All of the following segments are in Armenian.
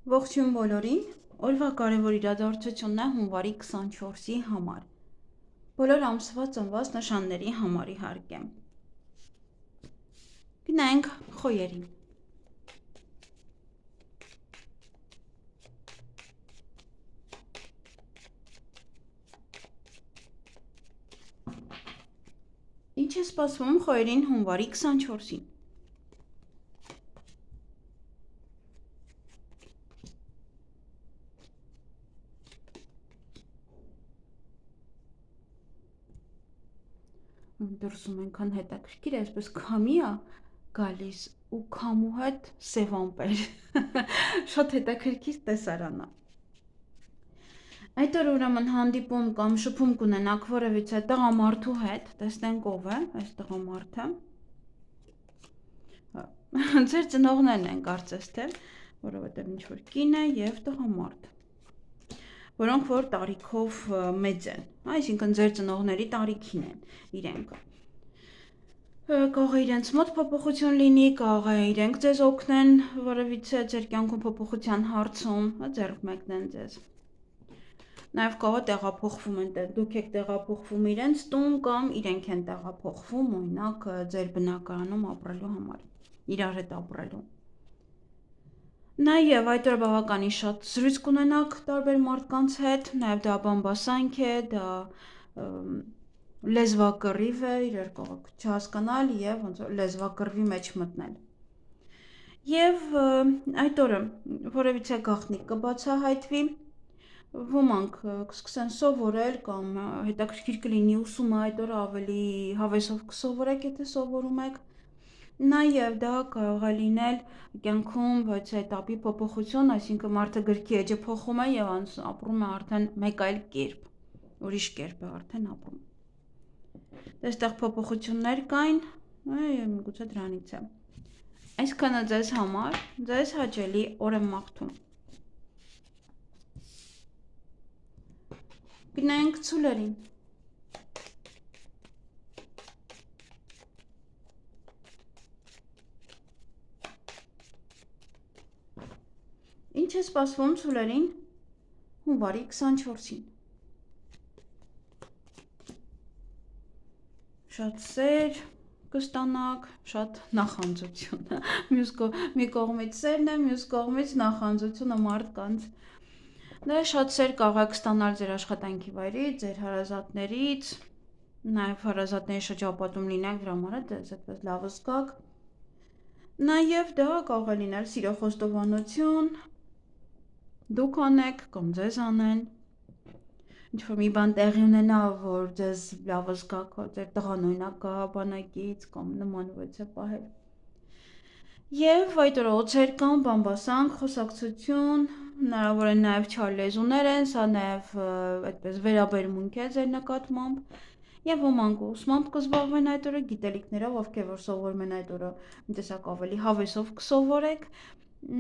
Ողջույն բոլորին, օրվա կարևոր իրադարձությունն է հունվարի 24-ի համար։ Բոլոր ամսվա ծնված նշանների համարի հարկ է։ Գնանք խոյերին։ Ինչ է սպասվում խոյերին հունվարի 24-ին։ Դրսում ենքան հետաքրքիր է, այսպես քամի է գալիս ու քամու հետ սև ամպեր, շատ հետաքրքիր տեսարան է։ Այդ օր ուրեմն հանդիպում կամ շփում կունենաք որևիցե տղամարդու հետ, տեսնենք ով է այս տղամարդը։ Ձեր ծնողներն են կարծես թե, որովհետև ինչ-որ կին է և տղամարդ, որոնք որ տարիքով մեծ են, այսինքն ձեր ծնողների տարիքին են իրենք։ Կարող է իրենց մոտ փոփոխություն լինի, կարող է իրենք ձեզ օգնեն որևիցե ձեր կյանքում փոփոխության հարցում, ձեռք մեկնեն ձեզ։ Նաև կարող է տեղափոխվում են, դուք եք տեղափոխվում իրենց տուն կամ իրենք են տեղափոխվում, օրինակ ձեր բնակարանում ապրելու համար, իրար հետ ապրելու։ Նաև այդ օր բավականին շատ զրույց կունենաք տարբեր մարդկանց հետ, նաև դա բամբասանք է, դա լեզվակռիվ է, իրար կարող եք չհասկանալ և ոնց որ լեզվակռվի մեջ մտնել։ Եվ այդ օրը որևիցե գաղտնիք կբացահայտվի, ոմանք կսկսեն սովորել կամ հետաքրքիր կլինի ուսումը այդ օրը ավելի հավեսով կսովորեք, եթե սովորում եք։ Նաև դա կարող է լինել կյանքում ոչ этаպի փոփոխություն, այսինքն մարդը գրքի էջը փոխում է և ապրում է արդեն մեկ այլ կերպ, ուրիշ կերպ է արդեն ապրում։ Այստեղ փոփոխություններ կային, միգուցե դրանից է։ Այսքանը ձեզ համար, ձեզ հաճելի օր եմ մաղթում։ Գնանք ցուլերին։ Ինչ է սպասվում ցուլերին հունվարի 24-ին։ Շատ սեր կստանաք, շատ նախանձություն, մի կողմից սերն է, մյուս կողմից նախանձությունը մարդկանց։ Դա շատ սեր կարող եք ստանալ ձեր աշխատանքի վայրից, ձեր հարազատներից, նաև հարազատների շրջապատում լինեք, դրա համար դες այդպես լավը զգաք։ Նաև դա կարող է լինել սիրո խոստովանություն, դուք անեք կամ ձեզ անեն, ինչ-որ մի բան տեղի ունենա, որ ձեզ լավը զգաք, ձեր տղան օրինակ գա բանակից կամ նման ոց է պահել։ Եվ այդ օր օձեր կան, բամբասանք, խոսակցություն, հնարավոր է նաև չար լեզուներ են, սա նաև այդպես վերաբերմունք է ձեր նկատմամբ, և ոմանք ուսմամբ կզբաղվեն այդ օրը, գիտելիքներով, ովքեր որ սովորում են այդ օրը, մի տեսակ ավելի հավեսով կսովորեք,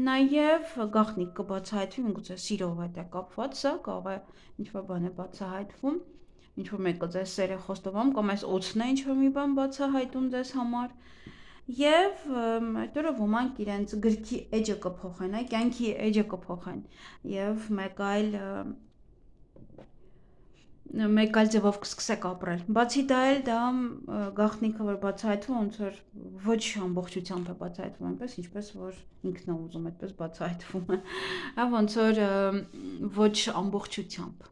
նաև գաղտնիք կբացահայտվի, միգուցե սիրով հետ է կապված, սա կարող է ինչ-որ բան է բացահայտվում, ինչ-որ մեկը ձեզ սեր է խոստովանում, կամ այս օձն է ինչ-որ մի բան բացահայտում ձեզ համար, և այդ օրը ոմանք իրենց գրքի էջը կփոխեն, կյանքի էջը կփոխեն, և մեկ այլ ձևով կսկսեք ապրել։ Բացի դա էլ դա գաղտնիքը, որ բացահայտվում, ոնց որ ոչ ամբողջությամբ է բացահայտվում, այնպես ինչպես որ ինքն է ուզում, այդպես բացահայտվում է, ոնց որ ոչ ամբողջությամբ,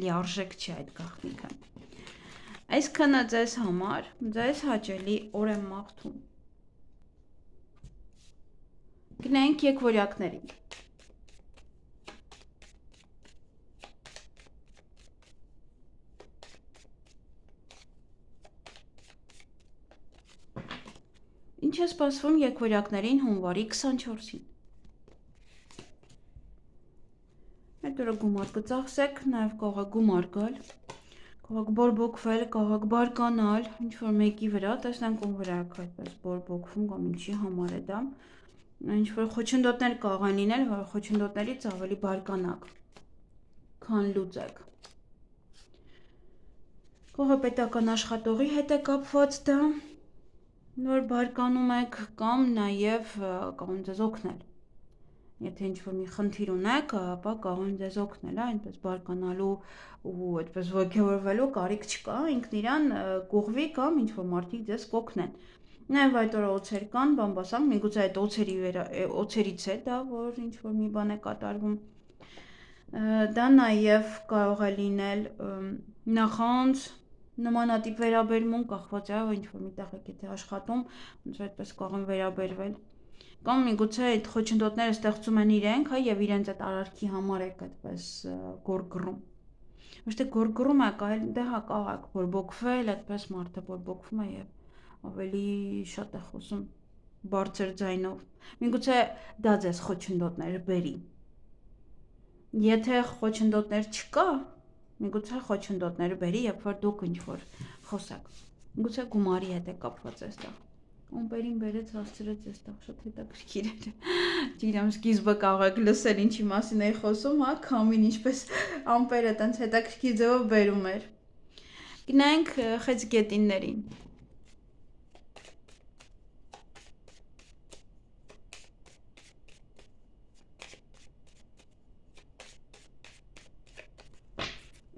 լիարժեք չի այդ գաղտնիքը։ Այսքանը ձեզ համար, ձեզ հաճելի օր եմ մաղթում։ Գնանք եկվորյակներին։ Ինչ է սպասվում եկվորյակներին հունվարի 24-ին։ Այդ օրը գումար կծախսեք, նաև կարող է գումար գալ, կարող եք բորբոքվել, կարող եք բարկանալ, ինչ-որ մեկի վրա, տեսնենք ում վրա եք այդպես բորբոքվում կամ ինչի համար է դա, ինչ-որ խոչընդոտներ կարող են լինել, որ խոչընդոտներից ավելի բարկանաք, քան լուծեք։ Կարող է պետական աշխատողի հետ է կապված դա, որ բարկանում եք կամ նաև կարող ձեզ օգնել։ Եթե ինչ-որ մի խնդիր ունեք, ապա կարող են ձեզ օգնել, այնպես բարկանալու ու այդպես ոգևորվելու կարիք չկա, ինքն իրան կուղվի կամ ինչ-որ մարդիկ ձեզ կօգնեն։ Նաև այդ օրը օձեր կան, բամբասանք, միգուցե այդ օձերից է դա, որ ինչ-որ մի բան է կատարվում։ Դա նաև կարող է լինել նախանձ, նմանատիպ վերաբերմունք, կախված է, ինչ-որ միտեղ եք եթե աշխատում, ոնց որ այդպես կարող են վերաբերվել։ Կամ միգուցե այդ խոչընդոտները ստեղծում են իրենք, եւ իրենց այդ արարքի համար եք այդպես գորգռում։ Ոչ թե գորգռում եք, այլ դե հա կարող եք բորբոքվել, այդպես մարդը բորբոքվում է եւ ավելի շատ է խոսում բարձր ձայնով։ Միգուցե դա ձեզ խոչընդոտները բերի։ Եթե խոչընդոտներ չկա, միգուցե խոչընդոտները բերի, երբ որ դուք ինչ-որ խոսեք։ Միգուցե գումարի հետ է կապված այստեղ։ Ամպերին բերեց հասցրեց այստեղ շատ հետաքրքիր էր։ Չգիտեմ, սկիզբը կարող եք լսել ինչի մասին էի խոսում, հա, քամին ինչպես ամպերը տենց հետաքրքիր ձևով բերում էր։ Գնանք խեցգետիններին։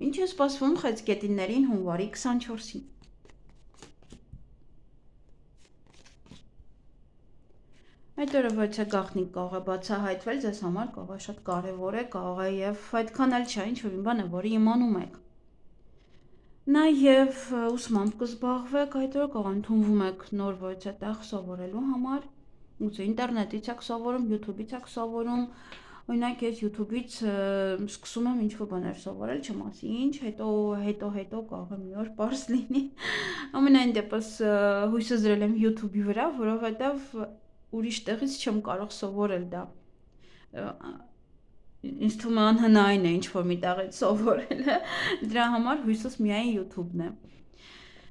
Ինչ է սպասվում խեցգետիններին հունվարի 24-ին։ Այդ օրը ոչ է գաղտնիք կարող է բացահայտվել, ձեզ համար կարող է շատ կարևոր է, կարող է եւ այդքան էլ չէ, ինչ-որ մի բան է, որը իմանում եք։ Նաեւ ուսմամբ կզբաղվեք, այդ օրը կարող ընդունվում եք նոր ոչ է տեղ սովորելու համար։ Ուզի ինտերնետից եք սովորում, YouTube-ից եք սովորում, օրինակ ես YouTube-ից սկսում եմ ինչ-որ բաներ սովորել, չեմ ասի ինչ, հետո կարող է մի օր պարզ լինի։ Ամենայն դեպս հույսը զրել եմ YouTube-ի վրա, որովհետեւ ուրիշ տեղից չեմ կարող սովորել դա։ Ինձ թվում է անհնարին է ինչ-որ մի տեղից սովորելը, դրա համար հույսս միայն YouTube-ն է։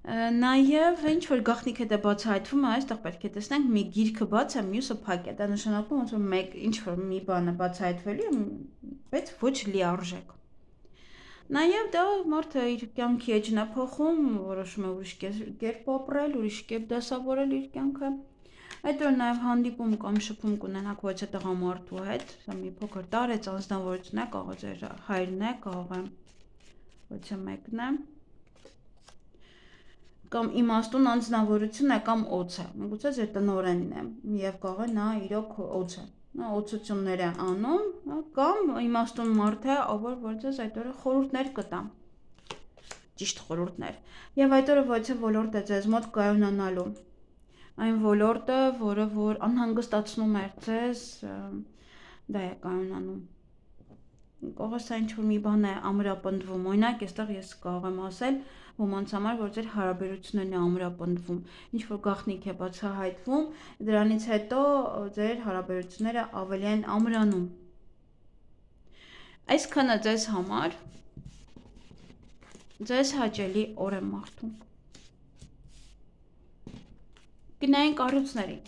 Նաև ինչ-որ գաղտնիք է դա բացահայտվում է, այստեղ պետք է տեսնենք մի գիրքը բաց է, մյուսը փակ է, դա նշանակում ոնց որ մեկ ինչ-որ մի բան է բացահայտվելու, բայց ոչ լիարժեք։ Նաև դա մարդը իր կյանքի էջն է փոխում, որոշում է ուրիշ կերպ ապրել, ուրիշ կերպ դասավորել իր կյանքը։ Այդ օր նաև հանդիպում կամ շփում կունենաք ոչ է տղամարդու հետ, սա մի փոքր տարեց անձնավորություն է, կարող է ձեր հայրն է, կարող է ոչ է մեկն է, կամ իմաստուն անձնավորություն է կամ օձ է, միգուցե ձեր տնօրենն է եւ կարող է նա իրոք օձ է, նա օձություններ է անում, կամ իմաստուն մարդ է, որ ձեզ այդ օրը խորհուրդներ կտա, ճիշտ խորհուրդներ, եւ այդ օրը ոչ է ոլորտ է ձեզ մոտ կայունանալու։ Այն ոլորտը, որը որ անհանգստացնում էր ձեզ, դա է կայունանում։ Կարող է սա ինչ-որ մի բան է ամրապնդվում, օրինակ, այստեղ ես կարող եմ ասել ոմանց համար, որ ձեր հարաբերություններն է ամրապնդվում, ինչ-որ գաղտնիք է բացահայտվում, դրանից հետո ձեր հարաբերությունները ավելի են ամրանում։ Այսքանը ձեզ համար ձեզ հաճելի օր եմ մաղթում։ Գնային կառույցներին։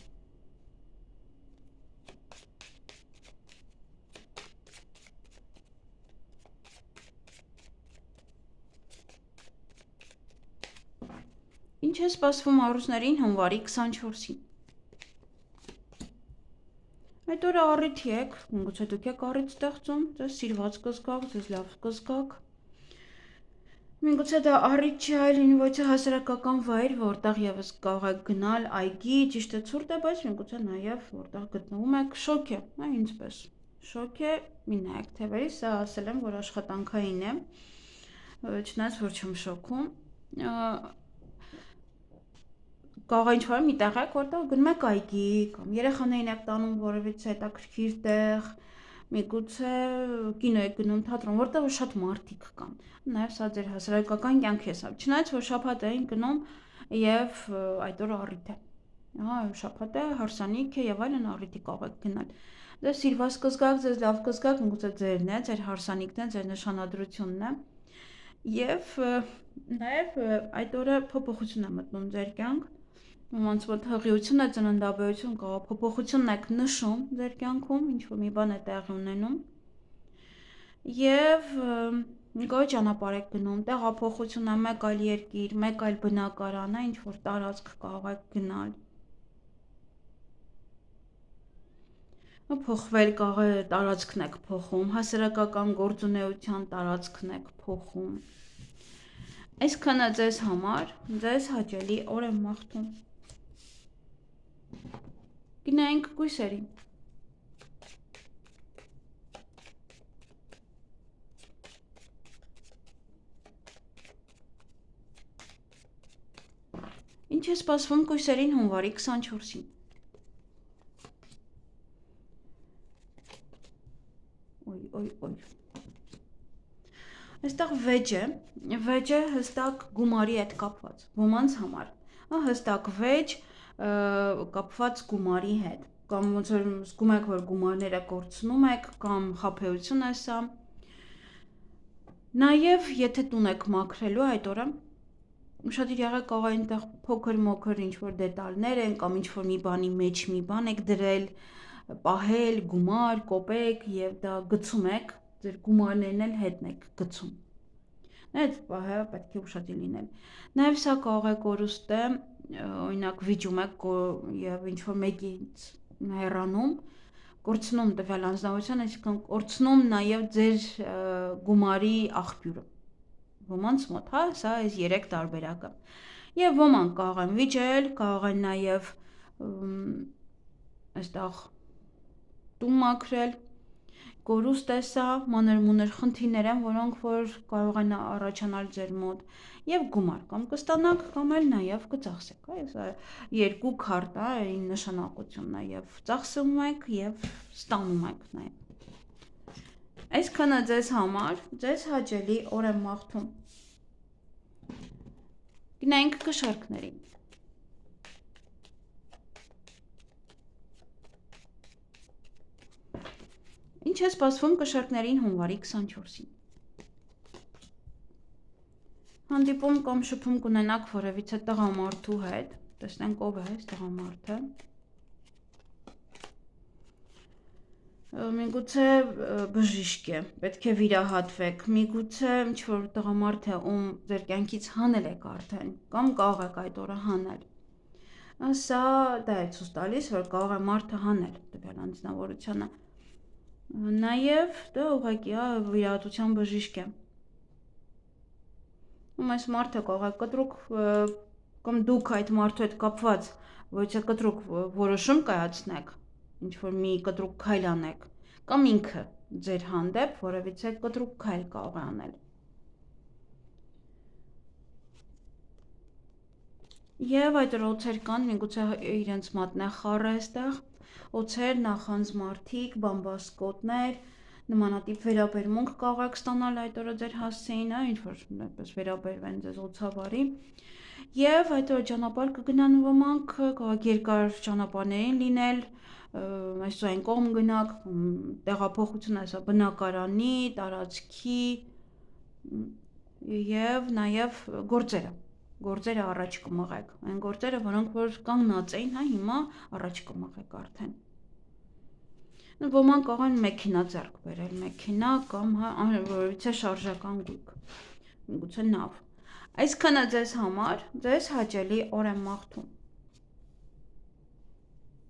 Ինչ է սպասվում առուծներին հունվարի 24-ին։ Այդ օրը առիթի եք, գուցե դուք եք առիթ ստեղծում, ձեզ սիրված կզգաք, ձեզ լավ կզգաք։ Միգուցե դա առիթ չի այլ ոչ հասարակական վայր, որտեղ եւս կարող եք գնալ այգի, ճիշտ է ցուրտ է, բայց միգուցե նաեւ որտեղ գտնվում եք շոկ է, այ ինչպես։ Շոկ է, մի նայեք թևերի, սա ասել եմ, որ աշխատանքային է։ Չնայած որ չեմ շոկում։ Կարող է ինչ-որ մի տեղ եք, որտեղ գնում եք այգի, կամ երեխաներին եք տանում որևիցե հետաքրքիր տեղ, միգուցե կինո եք գնում, թատրոն, որտեղ շատ մարդիկ կան։ Նաև սա ձեր հասարակական կյանքի է սա։ Չնայած որ շաբաթ էին գնում եւ այդ օրը առիթ է։ Հա, շաբաթ է, հարսանիք է եւ այլն առիթի կարող եք գնալ։ Ձեզ սիրված կզգաք, ձեզ լավ կզգաք, միգուցե ձերն է, ձեր հարսանիքն է, ձեր նշանադրությունն է։ Եվ նաև այդ օրը փոփոխություն է մտնում ձեր կյանք։ Ոմանց մոտ հղիություն է, ծննդաբերություն կարող փոփոխությունն եք նշում ձեր կյանքում, ինչ-որ մի բան է տեղի ունենում։ Եվ գոյ ճանապարհ եք գնում, տեղափոխություն է, մեկ այլ երկիր, մեկ այլ բնակարան է, ինչ-որ տարածք կարող եք գնալ։ Փոխվել կարող է տարածքն եք փոխում, հասարակական գործունեության տարածքն եք փոխում։ Այսքանը ձեզ համար, ձեզ հաճելի օր եմ մաղթում։ Գնայինք կույսերին։ Ինչ է սպասվում կույսերին հունվարի 24-ին։ Ոյ։ Այստեղ վեճը հստակ գումարի հետ կապված, ոմանց համար, հստակ վեճ կապված գումարի հետ, կամ ոնց որ զգում եք, որ գումարները կորցնում եք, կամ խաբեություն է սա, նաև եթե տուն եք մաքրելու այդ օրը, ուշադիր եղեք, կարող է այնտեղ փոքր-մոքր ինչ-որ դետալներ են, կամ ինչ-որ մի բանի մեջ մի բան եք դրել, պահել, գումար, կոպեկ և դա գցում եք, ձեր գումարներն էլ հետն եք գցում։ Այդ պահը պետք է ուշադիր լինել։ Նաև սա կարող է կորուստ է, օրինակ վիճում եք և ինչ-որ մեկից հեռանում, կորցնում տվյալ անձնավորության, այսինքն կորցնում նաև ձեր գումարի աղբյուրը։ Ոմանց մոտ, սա այս 3 տարբերակը։ Եվ ոմանք կարող են վիճել, կարող են նաև այստեղ տուն մաքրել, կորուստ է սա, մանր-մունր խնդիրներ են, որոնք որ կարող են առաջանալ ձեր մոտ, և գումար, կամ կստանաք, կամ էլ նաև կծախսեք, սա 2 քարտ է, նշանակություն, նաև ծախսում եք և ստանում եք նաև։ Այսքանը ձեզ համար, ձեզ հաճելի օր եմ մաղթում։ Գնայինք կշարքներին։ Ինչ է սպասվում կշարքներին հունվարի 24-ին։ Հանդիպում կամ շփում կունենաք որևիցե տղամարդու հետ, տեսնենք ով է այս տղամարդը։ Միգուցե բժիշկ է, պետք է վիրահատվեք, միգուցե ինչ-որ տղամարդ է, ում ձեր կյանքից հանել եք արդեն, կամ կարող եք այդ օրը հանել։ Սա դա է ցույց տալիս, որ կարող է մարդը հանել տվյալ անձնավորությունը։ Նաև դա ուղղակի վիրահատության բժիշկ է։ Այս մարդը կարող է կտրուկ, կամ դուք այդ մարդու հետ կապված, որից է կտրուկ որոշում կայացնեք, ինչ-որ մի կտրուկ քայլ անեք, կամ ինքը ձեր հանդեպ որևիցե կտրուկ քայլ կարող է անել։ Եվ այդ օձեր կան, միգուցե իրենց մատնե խառը այստեղ, օձեր, նախանձմարդիկ, բամբասկոտներ, նմանատիպ վերաբերմունք կարող եք ստանալ այդ օրը ձեր հասցեին, ինչ-որ նույնպես վերաբերվեն ձեզ օձավարի, և այդ օրը ճանապարհ կգնան ոմանք, կարող երկար ճանապարհներին լինել, այսօր այն կողմ գնաք, տեղափոխություն այսօր բնակարանի, տարածքի և նաև գործերը առաջ կմղեք, այն գործերը, որոնք որ կանգնած էին, հիմա առաջ կմղեք արդեն։ Ոմանք կարող են մեքենա ձեռք բերել, մեքենա կամ որևիցե շարժական գույք, միգուցե նավ։ Այսքանը ձեզ համար, ձեզ հաճելի օր եմ մաղթում։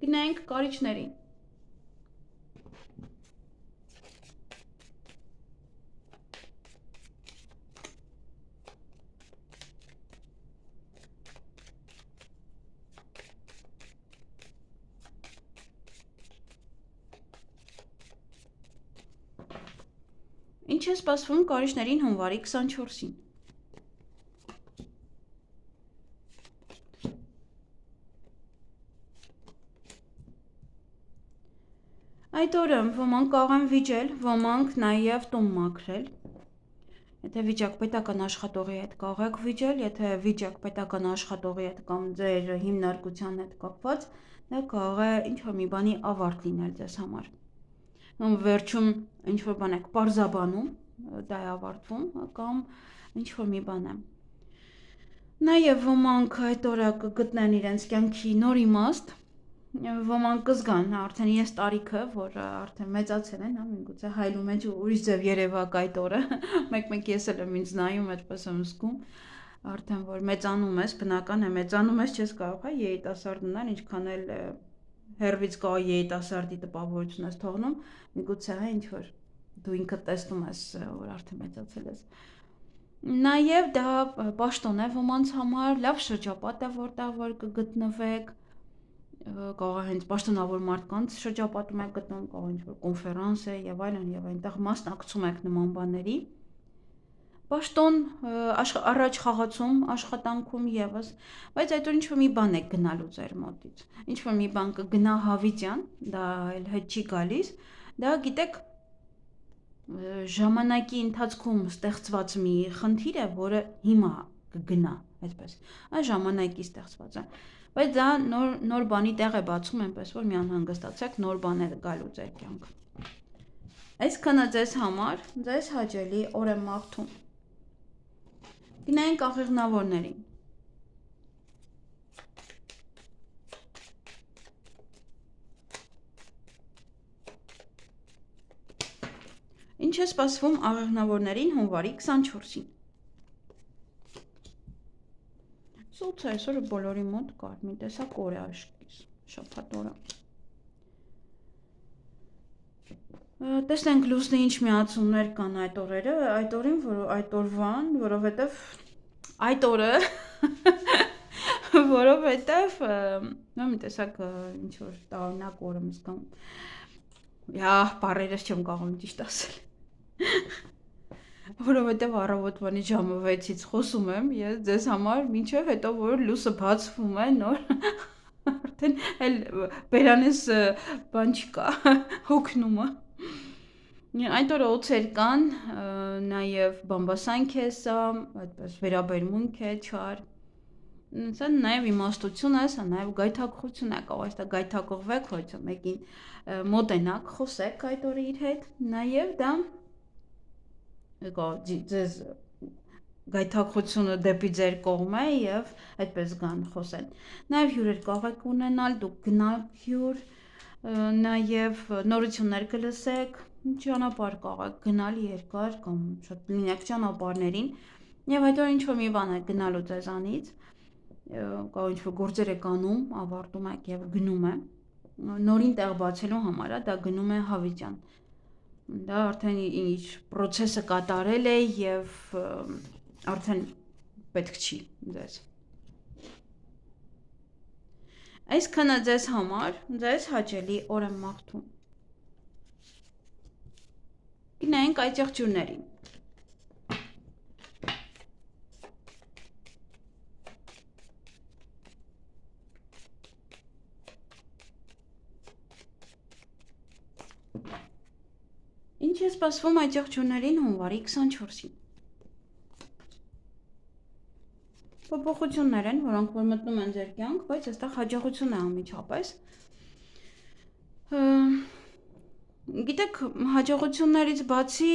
Գնայինք կարիճներին։ Ինչ է սպասվում կարիճներին հունվարի 24-ին։ Այդ օրը ոմանք կարող են վիճել, ոմանք նաև տուն մաքրել։ Եթե վիճակ պետական աշխատողի հետ կարող եք վիճել, եթե վիճակ պետական աշխատողի հետ կամ ձեր հիմնարկության հետ կապված, դա կարող է ինչ-որ մի բանի ավարտ լինել ձեզ համար։ Վերջում ինչ-որ բան եք պարզաբանում, դա է ավարտվում, կամ ինչ-որ մի բան է։ Նաև ոմանք այդ օրը կգտնեն իրենց կյանքի նոր իմաստ, ոմանք կզգան արդեն ես տարիքը, որ արդեն մեծացել են, միգուցե հայլու մեջ ուրիշ ձև երևակ այդ օրը, մեկ-մեկ ես էլ եմ ինձ նայում, այդպես եմ զգում, արդեն որ մեծանում ես, բնական է մեծանում ես, չես կարող երիտասարդ մնալ, ինչքան էլ հերվից կա երիտասարդի տպավորություն ես թողնում, միգուցե հա ինչ որ դու ինքդ տեսնում ես, որ արդեն մեծացել ես։ Նաև դա պաշտոն է ոմանց համար, լավ շրջապատ է, որտեղ որ կգտնվեք, կարող է հենց պաշտոնավոր մարդկանց շրջապատում եք գտնում, կարող ինչ որ կոնֆերանս է եւ այլն, այնտեղ մասնակցում եք նման բաների։ Պաշտոն առաջ խաղացում աշխատանքում եւս, բայց այդ որ ինչ-որ մի բան է գնալու ձեր մոտից, ինչ-որ մի բան կգնա հավիտյան, դա այլ հետ չի գալիս, դա գիտեք ժամանակի ընթացքում ստեղծված մի խնդիր է, որը հիմա կգնա, այսպես, այս ժամանակի ստեղծված է, բայց դա նոր բանի տեղ է բացում, այնպես որ մի անհանգստացեք, նոր բան է գալու ձեր կյանք։ Այսքանը ձեզ համար, ձեզ հաճելի օր եմ մաղթում։ Գնայինք աղեղնավորներին։ Ինչ է սպասվում աղեղնավորներին հունվարի 24-ին։ Սուց այսօր բոլորի մոտ կար մի տեսակ օր է աշկիս, շաբաթ օրը։ Տեսնենք լուսնի ինչ միացումներ կան այդ օրերը, այդ օրին, այդ օրվան, որովհետև այդ օրը, որովհետև մի տեսակ ինչ որ տարօրինակ օր եմ զգում։ Բառերս չեմ կարող ճիշտ ասել։ Որովհետև առավոտվանի ժամը 6-ից խոսում եմ, ես ձեզ համար մինչև հետո որ լույսը բացվում է նոր արդեն էլ բերանես բան չկա, հոգնումը։ Այդ օրը օծեր կան, նաև բամբասանք է սա, այդպես վերաբերմունք է չար։ Սա նաև իմաստություն է, սա նաև գայթակղություն է, կարող է գայթակղվեք, ոչ մեկին մոտենաք, խոսեք այդ օրը իր հետ, նաև դա ձեզ գայթակղությունը դեպի ձեր կողմ է եւ այդպես գան խոսեն։ Նաև հյուրեր կարող եք ունենալ, դուք գնաք հյուր, նաև նորություններ կլսեք, ճանապարհ կարող եք գնալ երկար կամ շատ լինեք ճանապարհներին եւ այդ որ ինչ որ մի բան է գնալու ձեզանից, կարող ինչ որ գործեր եք անում, ավարտում եք եւ գնում է, նորին տեղ բացելու համար է, դա գնում է հավիտյան։ Դա արդեն ինչ process-ը կատարել է եւ արդեն պետք չի ձեզ։ Այսքանը ձեզ համար, ձեզ հաճելի օր եմ մաղթում։ Գնայինք այդ եղջյուրներին։ Ինչ է սպասվում այդ եղջյուրներին հունվարի 24-ին։ Փոփոխություններ են, որոնք որ մտնում են ձեր կյանք, բայց այստեղ հաջողություն է անմիջապես։ Գիտեք, հաջողություններից բացի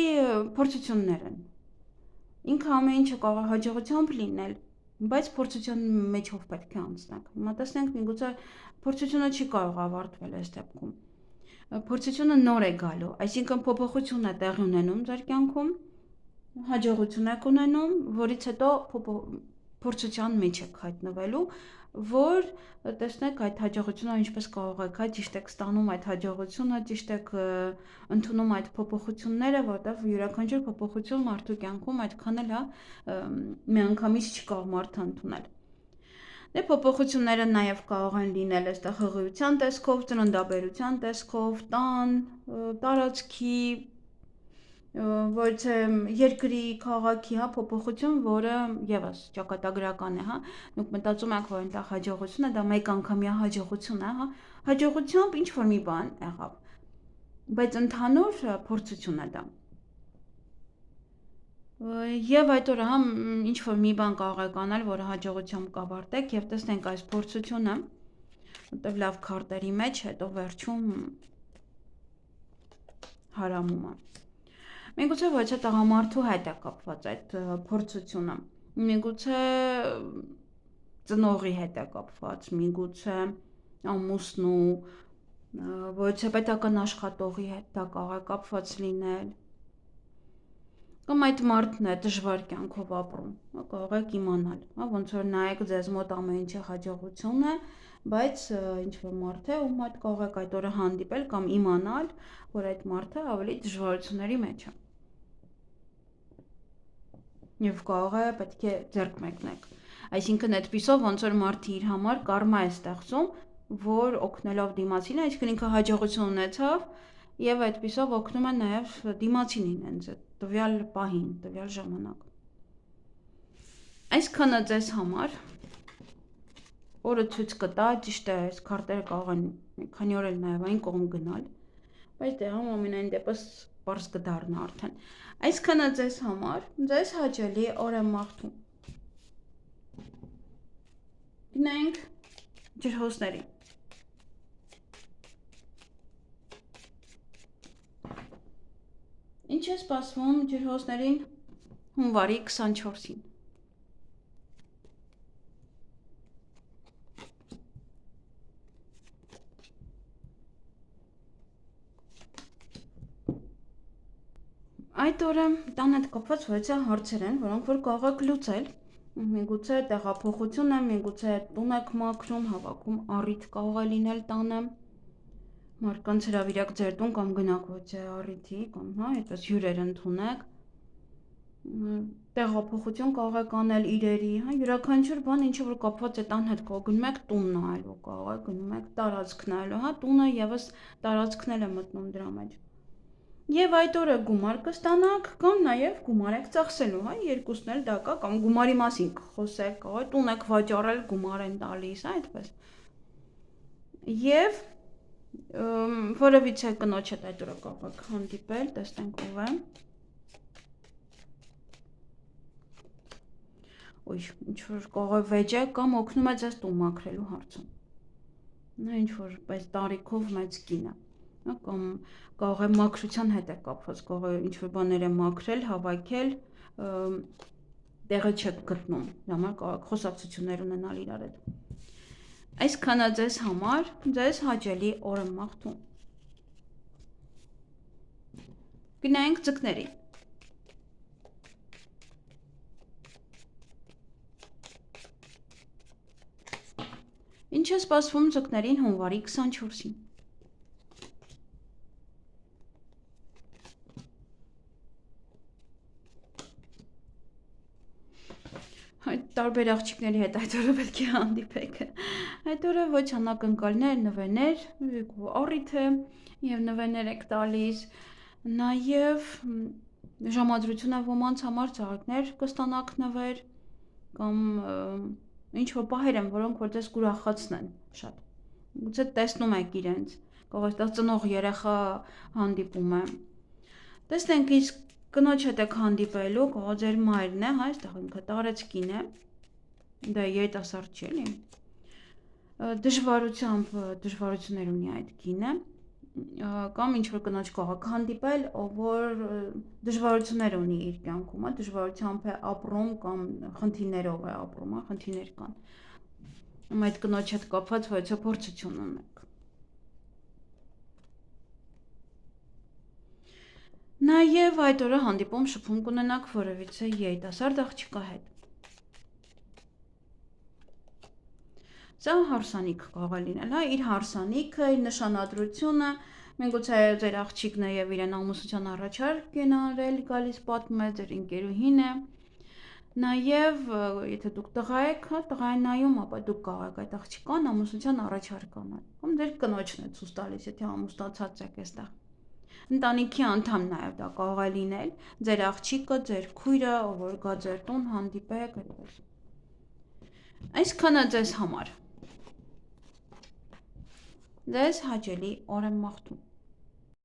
փորձություններ են։ Ինքը ամեն ինչը կարող է հաջողությամբ լինել, բայց փորձության մեջով պետք է անցնենք։ Հիմա տեսնենք, միգուցե փորձությունը չի կարող ավարտվել այս դեպքում։ Փորձությունը նոր է գալու, այսինքն փոփոխություն է տեղի ունենում ձեր կյանքում, հաջողություն եք ունենում, որից հետո փորձության մեջ եք հայտնվելու, որ տեսնեք այդ հաջողությունը ինչպես կարող եք, ճիշտ եք ստանում այդ հաջողությունը, ճիշտ եք ընդունում այդ փոփոխությունները, որտեղ յուրաքանչյուր փոփոխություն մարդու կյանքում այդքան էլ միանգամից չկարող մարդը ընդունել։ Դե փոփոխությունները նաև կարող են լինել այստեղ հղիության տեսքով, ծննդաբերության տեսքով, տան, տարածքի, ոչ թե երկրի, քաղաքի, փոփոխություն, որը եւս ճակատագրական է, Դուք մտածում եք, որ այնտեղ հաջողություն է, դա մեկ անգամյա հաջողություն է, Հաջողությամբ ինչ որ մի բան եղավ, բայց ընդհանուր փորձություն է դա։ Եվ այդ օրը ինչ որ մի բան կարող եք անել, որը հաջողությամբ կավարտեք եւ տեսնենք այս փորձությունը, որտեղ լավ քարտերի մեջ հետո վերջում հարամում է։ Միգուցե ոչ թե տղամարդու հետ է կապված այդ փորձությունը, միգուցե ծնողի հետ է կապված, միգուցե ամուսնու, ոչ թե պետական աշխատողի հետ դա կարող է կապված լինել։ Կամ այդ մարդն է դժվար կյանքով ապրում, կարող եք իմանալ, ոնց որ նայեք ձեզ մոտ ամեն ինչը հաջողություն է, բայց ինչ որ մարդ է, ում հետ կարող եք այդ օրը հանդիպել կամ իմանալ, որ այդ մարդը ավելի դժվարությունների մեջ է։ Եվ կարող է պետք է ձեռք մեկնեք։ Այսինքն այդպիսով ոնց որ մարդը իր համար կարմա է ստեղծում, որ օգնելով դիմացին, այսինքն ինքը հաջողություն ունեցավ եւ այդպիսով օգնում է նաեւ դիմացինին հենց տվյալ պահին, տվյալ ժամանակ։ Այսքանը ձեզ համար օրը ցույց կտա, ճիշտ է, այս քարտերը կարող են մի քանի օր էլ նաեւ այն կողմ գնալ, բայց դե ամենայն դեպս բարձ կդառնա արդեն։ Այսքանը ձեզ համար, ձեզ հաճելի օր եմ մաղթում։ Գնանք ջրհոսներին։ Ինչ է սպասվում ջրհոսներին հունվարի 24-ին։ Այդ օրը տան հետ կապված որեցա հարցեր են, որոնք որ կարող եք լուծել։ Միգուցե տեղափոխություն է, միգուցե տուն եք մաքրում, հավաքում առիթ կարող է լինել տանը։ Մարդկանց հրավիրեք ձեր տուն կամ գնաք ոչ առիթի, կամ հա, այդպես հյուրեր ընդունեք։ Տեղափոխություն կարող եք անել իրերի, հա, յուրաքանչյուր բան, ինչը որ կապված է տան հետ, կարող գնում եք տուն նայելու, կարող եք գնում եք տարածք նայելու, հա, տունը եւս տարածքն էլ է մտնում դրա մեջ։ Եվ այդ օրը գումար կստանաք կամ նաև գումար եք ծախսելու, հա, երկուսն էլ դա կա, կամ գումարի մասին կխոսեք, կարող է տուն եք վաճառել, գումար են տալիս, այդպես։ Եվ որևիցե կնոջ հետ այդ օրը կարող եք հանդիպել, տեսնենք ով է։ Ոյ, ինչ որ կարող է վեճ է կամ օգնում է ձեզ տուն մաքրելու հարցում։ Նա ինչ որ բայց տարիքով մեծ կին է, հա, կամ կարող է մաքրության հետ է կապված, կարող է ինչ որ բաներ է մաքրել, հավաքել, տեղը չեք գտնում, համար կարող եք խոսակցություններ ունենալ իրար հետ։ Այսքանը ձեզ համար, ձեզ հաճելի օր եմ մաղթում։ Գնանք ձկներին։ Ինչ է սպասվում ձկներին հունվարի 24-ին։ Այդ տարբեր աղջիկների հետ այդ օրը պետք է հանդիպեք։ Այդ օրը ոչ անակնկալներ, նվերներ, առիթ է եւ նվերներ եք տալիս, նաեւ ժամադրություն է ոմանց համար ծաղիկներ կստանաք նվեր կամ ինչ որ պահեր են, որոնք որ ձեզ կուրախացնեն շատ։ Գուցե տեսնում եք իրենց, կարող է ծնող երեխա հանդիպում է։ Տեսնենք իսկ կնոջ հետ եք հանդիպելու, կարող ձեր մայրն է, հա, այստեղ ինքը տարեցկին է, դա երիտասարդ չի էլի, դժվարություններ ունի այդ կինը, կամ ինչ որ կնոջ կարող եք հանդիպել, ով որ դժվարություններ ունի իր կյանքում, դժվարությամբ է ապրում կամ խնդիրներով է ապրում, խնդիրներ կան։ Այդ կնոջ հետ կապված որեցա փորձություն ունեք։ Նաև այդ օրը հանդիպում շփում կունենաք որևիցե երիտասարդ աղջկա հետ։ Սա հարսանիք կարող է լինել, հա, իր հարսանիքը, իր նշանադրությունը, միգուցե ձեր աղջիկն է եւ իրեն ամուսնության առաջարկ են արել, գալիս պատմում է ձեր ընկերուհին է։ Նաև եթե դուք տղա եք, հա, տղային նայում, ապա դուք կարող եք այդ աղջկան ամուսնության առաջարկ անել։ Կամ ձեր կնոջն է ցույց տալիս, եթե ամուսնացած եք այստեղ։ Ընտանիքի անդամ նաև դա կարող է լինել, ձեր աղջիկը, ձեր քույրը, ով որ գա ձեր տուն, հանդիպեք այդպես։ Այսքանը ձեզ համար։ Ձեզ հաճելի օր եմ մաղթում։